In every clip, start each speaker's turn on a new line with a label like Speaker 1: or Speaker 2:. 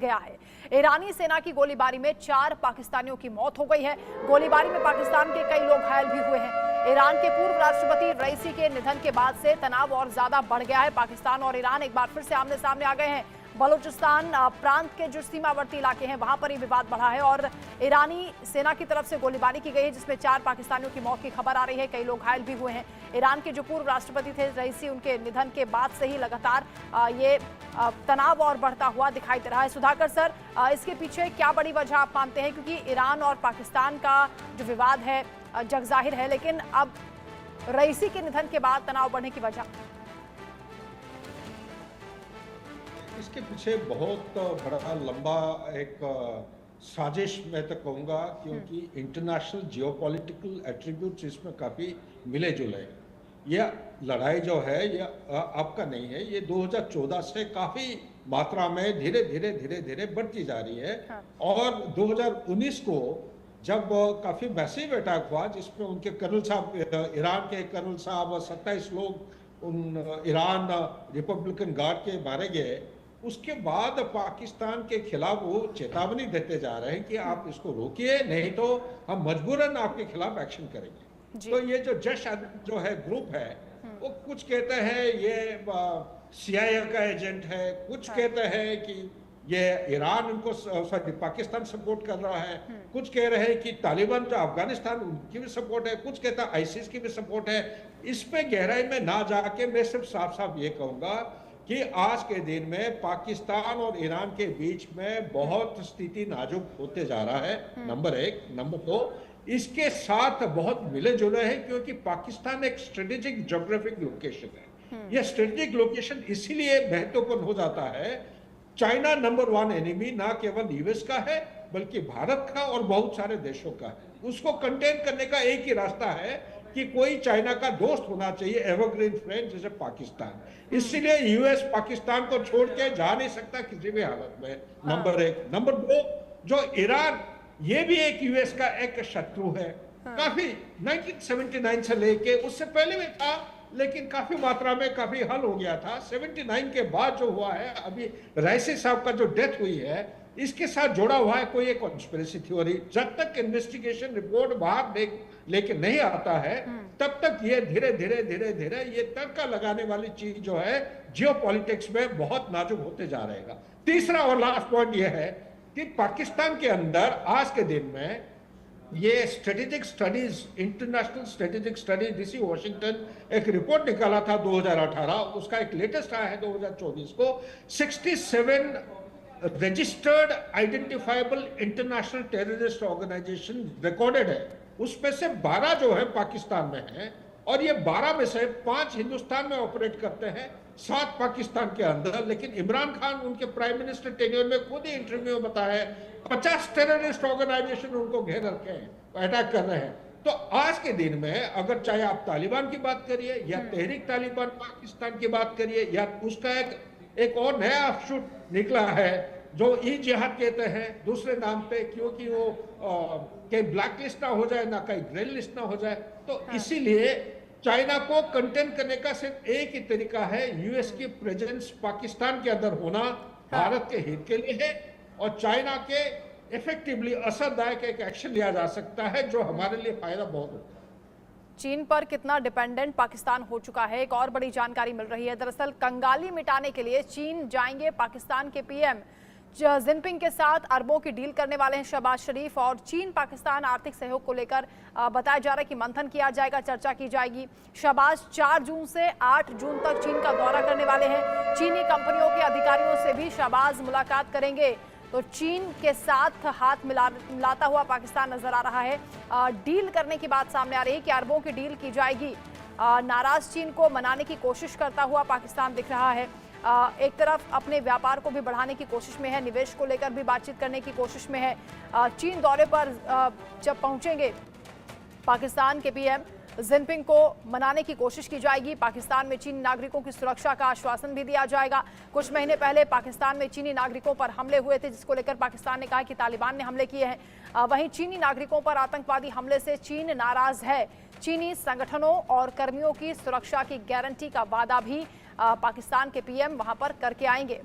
Speaker 1: गया है। ईरानी सेना की गोलीबारी में 4 पाकिस्तानियों की मौत हो गई है। गोलीबारी में पाकिस्तान के कई लोग घायल भी हुए हैं। ईरान के पूर्व राष्ट्रपति रईसी के निधन के बाद से तनाव और ज्यादा बढ़ गया है। पाकिस्तान और ईरान एक बार फिर से आमने सामने आ गए हैं। बलूचिस्तान प्रांत के जो सीमावर्ती इलाके हैं वहां पर ये विवाद बढ़ा है और ईरानी सेना की तरफ से गोलीबारी की गई है, जिसमें 4 पाकिस्तानियों की मौत की खबर आ रही है। कई लोग घायल भी हुए हैं। ईरान के जो पूर्व राष्ट्रपति थे रईसी, उनके निधन के बाद से ही लगातार ये तनाव और बढ़ता हुआ दिखाई दे रहा है। सुधाकर सर, इसके पीछे क्या बड़ी वजह आप मानते हैं? क्योंकि ईरान और पाकिस्तान का जो विवाद है जग जाहिर है, लेकिन अब रईसी के निधन के बाद तनाव बढ़ने की वजह?
Speaker 2: इसके पीछे बहुत बड़ा लंबा एक साजिश मैं तो कहूँगा, क्योंकि इंटरनेशनल जियोपॉलिटिकल एट्रीब्यूट्स इसमें काफ़ी मिले जुले। यह लड़ाई जो है ये अब का नहीं है, ये 2014 से काफ़ी मात्रा में धीरे धीरे बढ़ती जा रही है। हाँ। और 2019 को जब काफ़ी मैसिव अटैक हुआ, जिसमें उनके कर्नल साहब, ईरान के कर्नल साहब और 27 लोग उन ईरान रिपब्लिकन गार्ड के मारे गए, उसके बाद पाकिस्तान के खिलाफ वो चेतावनी देते जा रहे हैं कि आप इसको रोकिए, नहीं तो हम मजबूरन आपके खिलाफ एक्शन करेंगे। तो ये जो जश जो है ग्रुप है, वो कुछ कहते हैं ये CIA का एजेंट है, कुछ कहते हैं कि ये ईरान उनको सॉरी पाकिस्तान सपोर्ट कर रहा है, कुछ कह रहे हैं कि तालिबान जो अफगानिस्तान उनकी भी सपोर्ट है, कुछ कहता है आईसिस की भी सपोर्ट है। इस पे गहराई में ना जाके मैं सिर्फ साफ साफ ये कहूंगा कि आज के दिन में पाकिस्तान और ईरान के बीच में बहुत स्थिति नाजुक होते जा रहा है, नंबर 1। नंबर 2, इसके साथ बहुत मिले जुले हैं, क्योंकि पाकिस्तान एक स्ट्रेटेजिक ज्योग्राफिक लोकेशन है। यह स्ट्रेटेजिक लोकेशन इसीलिए महत्वपूर्ण हो जाता है, चाइना नंबर 1 एनिमी ना केवल यूएस का है बल्कि भारत का और बहुत सारे देशों का है। उसको कंटेन करने का एक ही रास्ता है कि कोई चाइना का दोस्त होना चाहिए, एवरग्रीन फ्रेंड, जैसे पाकिस्तान। इसलिए यूएस पाकिस्तान को छोड़ के जा नहीं सकता किसी भी हालत में, नंबर 1। नंबर 2, जो ईरान, ये भी एक यूएस का एक शत्रु है। काफी 1979 से लेके, उससे पहले भी था लेकिन काफी मात्रा में काफी हल हो गया था। 79 के बाद जो हुआ है, अभी रईसी साहब का जो डेथ हुई है, इसके साथ जुड़ा हुआ है कोई एक कॉन्स्पिरेसी थ्योरी। जब तक इन्वेस्टिगेशन रिपोर्ट बाहर लेके नहीं आता है, तब तक ये धीरे धीरे ये तड़का लगाने वाली चीज जो है जियोपॉलिटिक्स में बहुत नाजुक होते जा रहेगा। तीसरा और लास्ट पॉइंट ये है कि पाकिस्तान के अंदर आज के दिन में ये strategic studies, international strategic studies, DC Washington एक रिपोर्ट निकाला था 2018, उसका एक लेटेस्ट आया है 2024 को। 67 registered identifiable international terrorist organisation recorded है। उसमें से 12 जो है पाकिस्तान में है, और ये 12 में से 5 हिंदुस्तान में ऑपरेट करते हैं, 7 पाकिस्तान के अंदर। लेकिन इमरान खान उनके प्राइम मिनिस्टर टेन्योर में खुद ही इंटरव्यू में बताया है 50 टेररिस्ट ऑर्गेनाइजेशन उनको घेर रखे हैं, अटैक कर रहे हैं। तो आज के दिन में अगर चाहे आप तालिबान की बात करिए या तहरीक तालिबान पाकिस्तान की बात करिए, या उसका एक और नया ऑफशूट निकला है जो ई जिहाद कहते हैं दूसरे नाम पे, क्योंकि वो कहीं ब्लैक लिस्ट ना हो जाए, ना कहीं ग्रे लिस्ट ना हो जाए। तो इसीलिए चाइना को कंटेन करने का सिर्फ एक ही तरीका है, यूएस की प्रेजेंस पाकिस्तान के अंदर होना भारत के हित के लिए है, और चाइना के इफेक्टिवली असरदायक एक एक्शन लिया जा सकता है जो हमारे लिए फायदा बहुत होता है।
Speaker 1: चीन पर कितना डिपेंडेंट पाकिस्तान हो चुका है, एक और बड़ी जानकारी मिल रही है। दरअसल कंगाली मिटाने के लिए चीन जाएंगे पाकिस्तान के पीएम जिनपिंग के साथ अरबों की डील करने वाले हैं शहबाज शरीफ, और चीन पाकिस्तान आर्थिक सहयोग को लेकर बताया जा रहा है कि मंथन किया जाएगा, चर्चा की जाएगी। शहबाज 4 जून से 8 जून तक चीन का दौरा करने वाले हैं। चीनी कंपनियों के अधिकारियों से भी शहबाज मुलाकात करेंगे। तो चीन के साथ हाथ मिलाता हुआ पाकिस्तान नजर आ रहा है। डील करने की बात सामने आ रही है कि अरबों की डील की जाएगी। नाराज चीन को मनाने की कोशिश करता हुआ पाकिस्तान दिख रहा है। एक तरफ अपने व्यापार को भी बढ़ाने की कोशिश में है, निवेश को लेकर भी बातचीत करने की कोशिश में है। चीन दौरे पर जब पहुंचेंगे पाकिस्तान के पीएम, जिनपिंग को मनाने की कोशिश की जाएगी। पाकिस्तान में चीनी नागरिकों की सुरक्षा का आश्वासन भी दिया जाएगा। कुछ महीने पहले पाकिस्तान में चीनी नागरिकों पर हमले हुए थे, जिसको लेकर पाकिस्तान ने कहा कि तालिबान ने हमले किए हैं। वहीं चीनी नागरिकों पर आतंकवादी हमले से चीन नाराज है। चीनी संगठनों और कर्मियों की सुरक्षा की गारंटी का वादा भी पाकिस्तान के पीएम वहां पर करके आएंगे।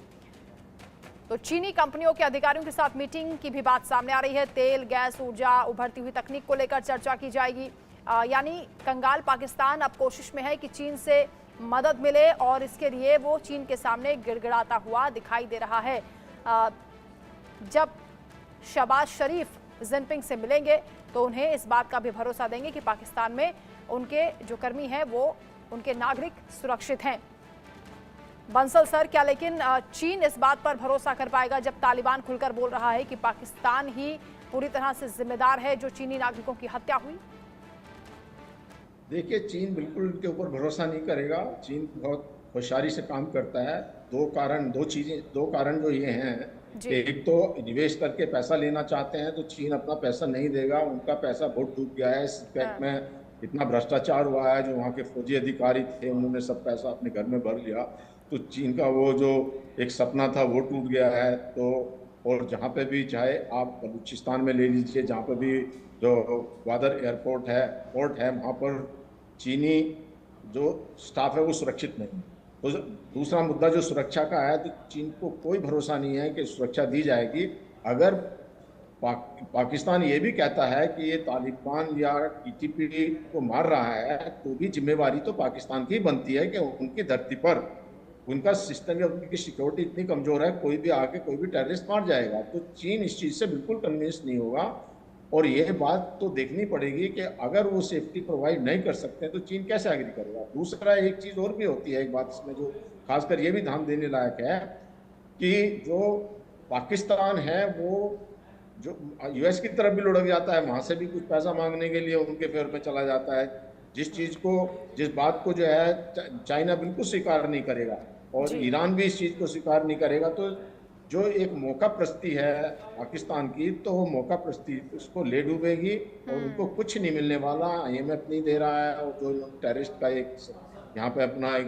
Speaker 1: तो चीनी कंपनियों के अधिकारियों के साथ मीटिंग की भी बात सामने आ रही है। तेल, गैस, ऊर्जा, उभरती हुई तकनीक को लेकर चर्चा की जाएगी। यानी कंगाल पाकिस्तान अब कोशिश में है कि चीन से मदद मिले और इसके लिए वो चीन के सामने गिड़गिड़ाता हुआ दिखाई दे रहा है। जब शहबाज शरीफ जिनपिंग से मिलेंगे तो उन्हें इस बात का भी भरोसा देंगे कि पाकिस्तान में उनके जो कर्मी हैं वो उनके नागरिक सुरक्षित हैं। बंसल सर, क्या लेकिन चीन इस बात पर भरोसा कर पाएगा जब तालिबान खुलकर बोल रहा है कि पाकिस्तान ही पूरी तरह से जिम्मेदार है जो चीनी नागरिकों की हत्या हुई?
Speaker 3: देखिए, चीन बिल्कुल उनके ऊपर भरोसा नहीं करेगा। चीन बहुत होशियारी से काम करता है। दो कारण जो ये हैं कि एक तो निवेश करके पैसा लेना चाहते हैं तो चीन अपना पैसा नहीं देगा। उनका पैसा बहुत डूब गया है। इस बैंक में इतना भ्रष्टाचार हुआ है, जो वहाँ के फौजी अधिकारी थे उन्होंने सब पैसा अपने घर में भर लिया। तो चीन का वो जो एक सपना था वो टूट गया है। तो और जहाँ पे भी, चाहे आप बलूचिस्तान में ले लीजिए, जहाँ पे भी जो ग्वादर एयरपोर्ट है, पोर्ट है, वहाँ पर चीनी जो स्टाफ है वो सुरक्षित नहीं। तो दूसरा मुद्दा जो सुरक्षा का है, तो चीन को कोई भरोसा नहीं है कि सुरक्षा दी जाएगी। अगर पाकिस्तान ये भी कहता है कि ये तालिबान या टीटीपी को मार रहा है, तो भी जिम्मेवारी तो पाकिस्तान की बनती है कि उनकी धरती पर उनका सिस्टम या उनकी सिक्योरिटी इतनी कमज़ोर है, कोई भी आके कोई भी टेररिस्ट मार जाएगा। तो चीन इस चीज़ से बिल्कुल कन्विंस नहीं होगा। और ये बात तो देखनी पड़ेगी कि अगर वो सेफ्टी प्रोवाइड नहीं कर सकते तो चीन कैसे एग्री करेगा। दूसरा एक चीज़ और भी होती है, एक बात इसमें जो खासकर ये भी ध्यान देने लायक है कि जो पाकिस्तान है वो जो यूएस की तरफ भी लुढ़क जाता है, वहाँ से भी कुछ पैसा मांगने के लिए उनके फेवर में चला जाता है। जिस बात को जो है चाइना बिल्कुल स्वीकार नहीं करेगा और ईरान भी इस चीज़ को स्वीकार नहीं करेगा। तो जो एक मौका प्रस्ती है पाकिस्तान की, तो वो मौका प्रस्ती उसको ले डूबेगी और उनको कुछ नहीं मिलने वाला। IMF नहीं दे रहा है, और जो टेररिस्ट का एक यहाँ पे अपना एक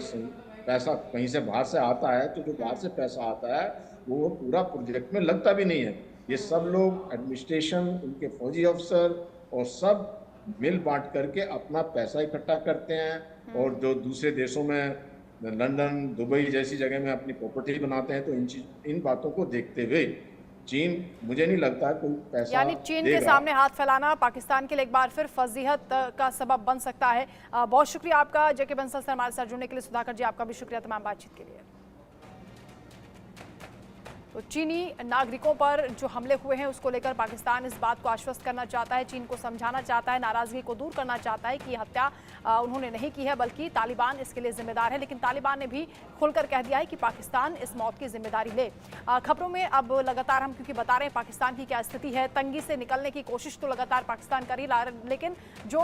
Speaker 3: पैसा कहीं से बाहर से आता है, तो जो बाहर से पैसा आता है वो पूरा प्रोजेक्ट में लगता भी नहीं है। ये सब लोग एडमिनिस्ट्रेशन, उनके फौजी अफसर और सब मिल बांट करके अपना पैसा इकट्ठा करते हैं और जो दूसरे देशों में लंदन, दुबई जैसी जगह में अपनी प्रॉपर्टी बनाते हैं। तो इन बातों को देखते हुए चीन, मुझे नहीं लगता कोई पैसा,
Speaker 1: यानी चीन के सामने हाथ फैलाना पाकिस्तान के लिए एक बार फिर फजीहत का सबब बन सकता है। बहुत शुक्रिया आपका जेके बंसल सर हमारे साथ जुड़ने के लिए। सुधाकर जी, आपका भी शुक्रिया तमाम बातचीत के लिए। तो चीनी नागरिकों पर जो हमले हुए हैं उसको लेकर पाकिस्तान इस बात को आश्वस्त करना चाहता है, चीन को समझाना चाहता है, नाराजगी को दूर करना चाहता है कि ये हत्या उन्होंने नहीं की है बल्कि तालिबान इसके लिए जिम्मेदार है। लेकिन तालिबान ने भी खुलकर कह दिया है कि पाकिस्तान इस मौत की जिम्मेदारी ले। खबरों में अब लगातार हम क्योंकि बता रहे हैं पाकिस्तान की क्या स्थिति है, तंगी से निकलने की कोशिश तो लगातार पाकिस्तान कर ही रहा है, लेकिन जो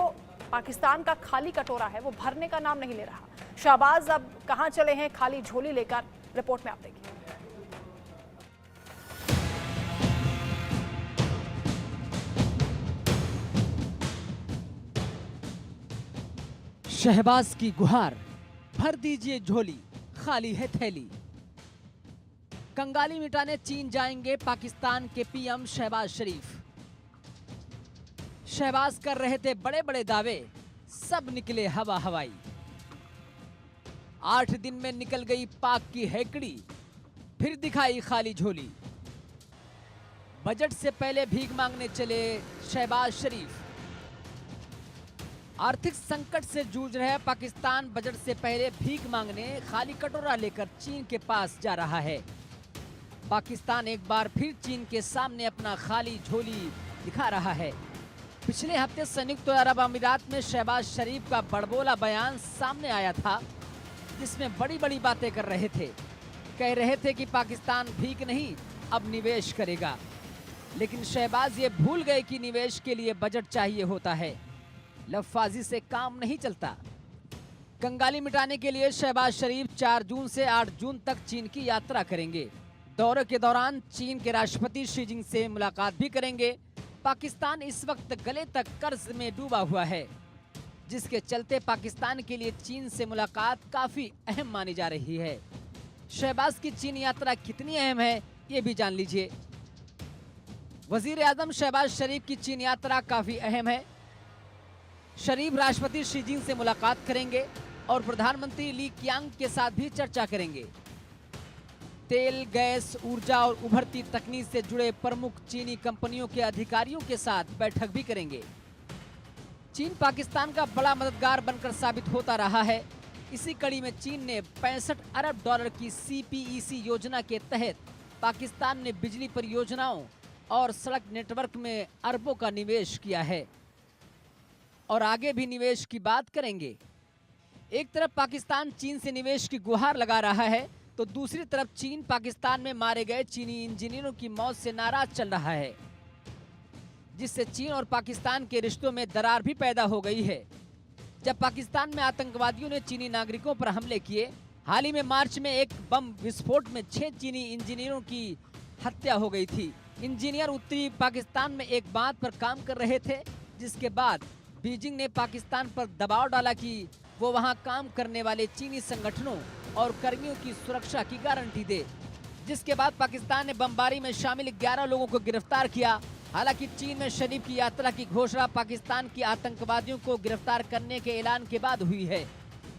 Speaker 1: पाकिस्तान का खाली कटोरा है वो भरने का नाम नहीं ले रहा। शहबाज अब कहाँ चले हैं खाली झोली लेकर, रिपोर्ट में आप देखिए।
Speaker 4: शहबाज की गुहार, भर दीजिए झोली, खाली है थैली। कंगाली मिटाने चीन जाएंगे पाकिस्तान के PM शहबाज शरीफ। शहबाज कर रहे थे बड़े बड़े दावे, सब निकले हवा हवाई। 8 दिन में निकल गई पाक की हैकड़ी, फिर दिखाई खाली झोली। बजट से पहले भीख मांगने चले शहबाज शरीफ। आर्थिक संकट से जूझ रहे पाकिस्तान बजट से पहले भीख मांगने खाली कटोरा लेकर चीन के पास जा रहा है। पाकिस्तान एक बार फिर चीन के सामने अपना खाली झोली दिखा रहा है। पिछले हफ्ते संयुक्त अरब अमीरात में शहबाज शरीफ का बड़बोला बयान सामने आया था, जिसमें बड़ी बड़ी बातें कर रहे थे। कह रहे थे कि पाकिस्तान भीख नहीं अब निवेश करेगा, लेकिन शहबाज ये भूल गए कि निवेश के लिए बजट चाहिए होता है। लफाजी से काम नहीं चलता। कंगाली मिटाने के लिए शहबाज शरीफ 4 जून से 8 जून तक चीन की यात्रा करेंगे। दौरे के दौरान चीन के राष्ट्रपति शी जिनपिंग से मुलाकात भी करेंगे। पाकिस्तान इस वक्त गले तक कर्ज में डूबा हुआ है, जिसके चलते पाकिस्तान के लिए चीन से मुलाकात काफी अहम मानी जा रही है। शहबाज की चीन यात्रा कितनी अहम है ये भी जान लीजिए। वजीर आजम शहबाज शरीफ की चीन यात्रा काफी अहम है। शरीफ राष्ट्रपति शी जिनपिंग से मुलाकात करेंगे और प्रधानमंत्री ली क्यांग के साथ भी चर्चा करेंगे। तेल, गैस, ऊर्जा और उभरती तकनीक से जुड़े प्रमुख चीनी कंपनियों के अधिकारियों के साथ बैठक भी करेंगे। चीन पाकिस्तान का बड़ा मददगार बनकर साबित होता रहा है। इसी कड़ी में चीन ने 65 अरब डॉलर की CPEC योजना के तहत पाकिस्तान में बिजली परियोजनाओं और सड़क नेटवर्क में अरबों का निवेश किया है और आगे भी निवेश की बात करेंगे। एक तरफ पाकिस्तान चीन से निवेश की गुहार लगा रहा है, तो दूसरी तरफ चीन पाकिस्तान में मारे गए चीनी इंजीनियरों की मौत से नाराज चल रहा है, जिससे चीन और पाकिस्तान के रिश्तों में दरार भी पैदा हो गई है। जब पाकिस्तान में आतंकवादियों ने चीनी नागरिकों पर हमले किए, हाल ही में मार्च में एक बम विस्फोट में 6 चीनी इंजीनियरों की हत्या हो गई थी। इंजीनियर उत्तरी पाकिस्तान में एक बांध पर काम कर रहे थे, जिसके बाद बीजिंग ने पाकिस्तान पर दबाव डाला कि वो वहां काम करने वाले चीनी संगठनों और कर्मियों की सुरक्षा की गारंटी दे, जिसके बाद पाकिस्तान ने बमबारी में शामिल 11 लोगों को गिरफ्तार किया। हालांकि चीन में शरीफ की यात्रा की घोषणा पाकिस्तान की आतंकवादियों को गिरफ्तार करने के ऐलान के बाद हुई है।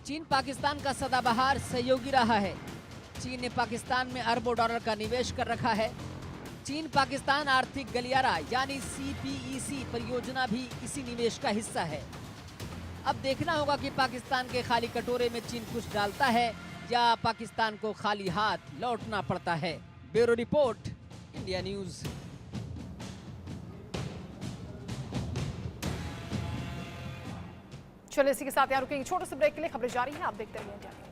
Speaker 4: चीन पाकिस्तान का सदाबहार सहयोगी रहा है। चीन ने पाकिस्तान में अरबों डॉलर का निवेश कर रखा है। चीन पाकिस्तान आर्थिक गलियारा यानी CPEC परियोजना भी इसी निवेश का हिस्सा है। अब देखना होगा कि पाकिस्तान के खाली कटोरे में चीन कुछ डालता है या पाकिस्तान को खाली हाथ लौटना पड़ता है। Bureau report, India news.
Speaker 1: चलिए इसी के साथ यहाँ रुकेंगे छोटे से ब्रेक के लिए। खबरें जारी हैं, आप देखते रहिए इंडिया न्यूज़।